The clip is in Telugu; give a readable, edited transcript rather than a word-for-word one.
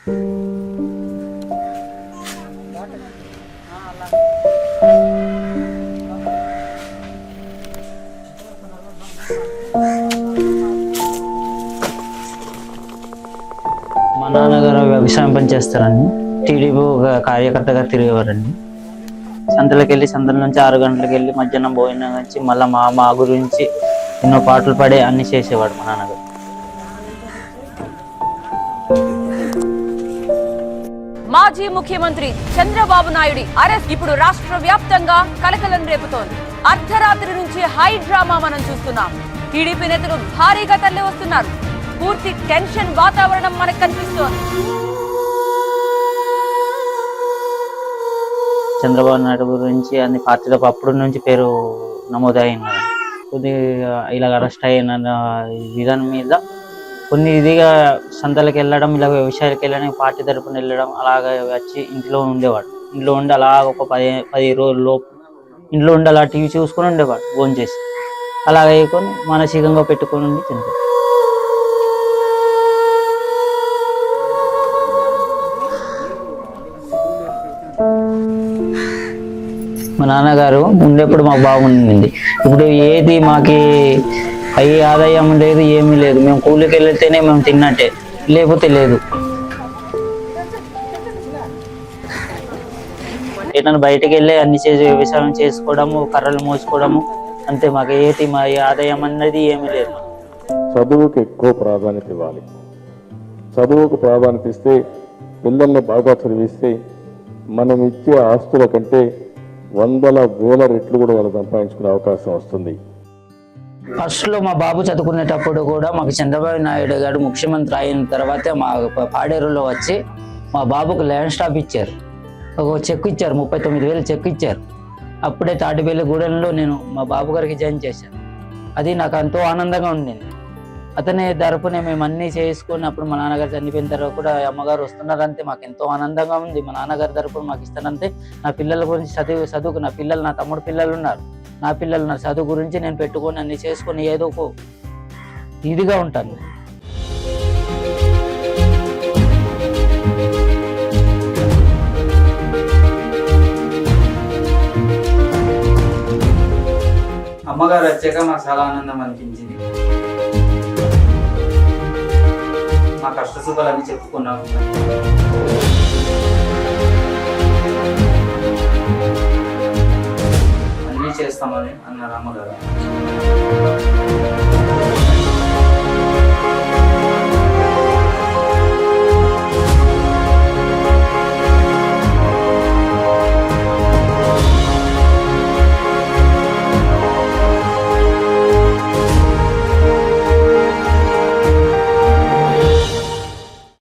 మా నాన్నగారు వ్యవసాయం పని చేస్తారండి. టీడీపీ కార్యకర్తగా తిరిగేవారండి. సంతలకు వెళ్ళి సంతల నుంచి 6 గంటలకు వెళ్ళి మధ్యాహ్నం భోజనం వచ్చి మళ్ళీ మా గురించి ఎన్నో పాటలు పాడి అన్ని చేసేవాడు మా నాన్నగారు. మాజీ ముఖ్యమంత్రి చంద్రబాబు నాయుడు అరెస్ట్ ఇప్పుడు రాష్ట్ర వ్యాప్తంగా కలకలం రేపుతోంది. అర్ధరాత్రి నుంచి హై డ్రామా మనం చూస్తున్నాం. టీడీపీ నేతలు భారీగా తరలి వస్తున్నారు. పూర్తి టెన్షన్ వాతావరణం మనకు కనిపిస్తోంది. చంద్రబాబు నాయుడు గురించి అన్ని పార్టీలకు అప్పుడు నుంచి పేరు నమోదైన కొద్దిగా ఇలా అరెస్ట్ అయిన విధానం మీద కొన్ని ఇదిగా సంతలకు వెళ్ళడం, ఇలా వ్యవసాయాలకు వెళ్ళడం, పార్టీ తరపున వెళ్ళడం, అలాగ వచ్చి ఇంట్లో ఉండేవాడు. ఇంట్లో ఉండి అలా ఒక 10 రోజుల్లో ఇంట్లో ఉండి అలా టీవీ చూసుకొని ఉండేవాడు. ఫోన్ చేసి అలాగ వేసుకొని మానసికంగా పెట్టుకొని ఉండి చనిపోయాడు. మా నాన్నగారు ఉండేప్పుడు మాకు బాగుండింది. ఇప్పుడు ఏది మాకి అయ్యే ఆదాయం లేదు, ఏమీ లేదు. మేము కూలికి వెళ్తేనే మేము తిన్నట్టే, లేకపోతే లేదు. ఏదైనా బయటకు వెళ్ళి అన్ని వ్యవసాయం చేసుకోవడము, కర్రలు మోసుకోవడము అంతే. మాకు ఏది మా ఆదాయం అన్నది ఏమీ లేదు. చదువుకు ఎక్కువ ప్రాధాన్యత ఇవ్వాలి. చదువుకు ప్రాధాన్యత ఇస్తే, పిల్లల్ని బాగా చదివిస్తే మనం ఇచ్చే ఆస్తుల కంటే 100,000 రెట్లు కూడా వాళ్ళు సంపాదించుకునే అవకాశం వస్తుంది. ఫస్ట్లో మా బాబు చదువుకునేటప్పుడు కూడా మాకు చంద్రబాబు నాయుడు గారు ముఖ్యమంత్రి అయిన తర్వాత మా పాడేరులో వచ్చి మా బాబుకు ల్యాండ్ స్టాప్ ఇచ్చారు. ఒక చెక్ ఇచ్చారు, 39,000 చెక్ ఇచ్చారు. అప్పుడే తాటిపల్లిగూడెంలో నేను మా బాబు గారికి జాయిన్ చేశాను. అది నాకు ఎంతో ఆనందంగా ఉండింది. అతనే తరపునే మేము అన్నీ చేసుకొని అప్పుడు మా నాన్నగారు చనిపోయిన తర్వాత కూడా అమ్మగారు వస్తున్నారంటే మాకు ఎంతో ఆనందంగా ఉంది. మా నాన్నగారి తరపున మాకు ఇస్తానంటే నా పిల్లల గురించి చదువుకు నా పిల్లలు, నా తమ్ముడు పిల్లలు ఉన్నారు, నా పిల్లలు నా చదువు గురించి నేను పెట్టుకొని అన్ని చేసుకొని ఏదో ఒక ఇదిగా ఉంటాను. అమ్మగారు వచ్చాక మాకు చాలా ఆనందం అనిపించింది. మా కష్ట సుఖాలన్నీ చెప్పుకున్నాము. అన్నీ చేస్తామని అన్నారు అమ్మగారు.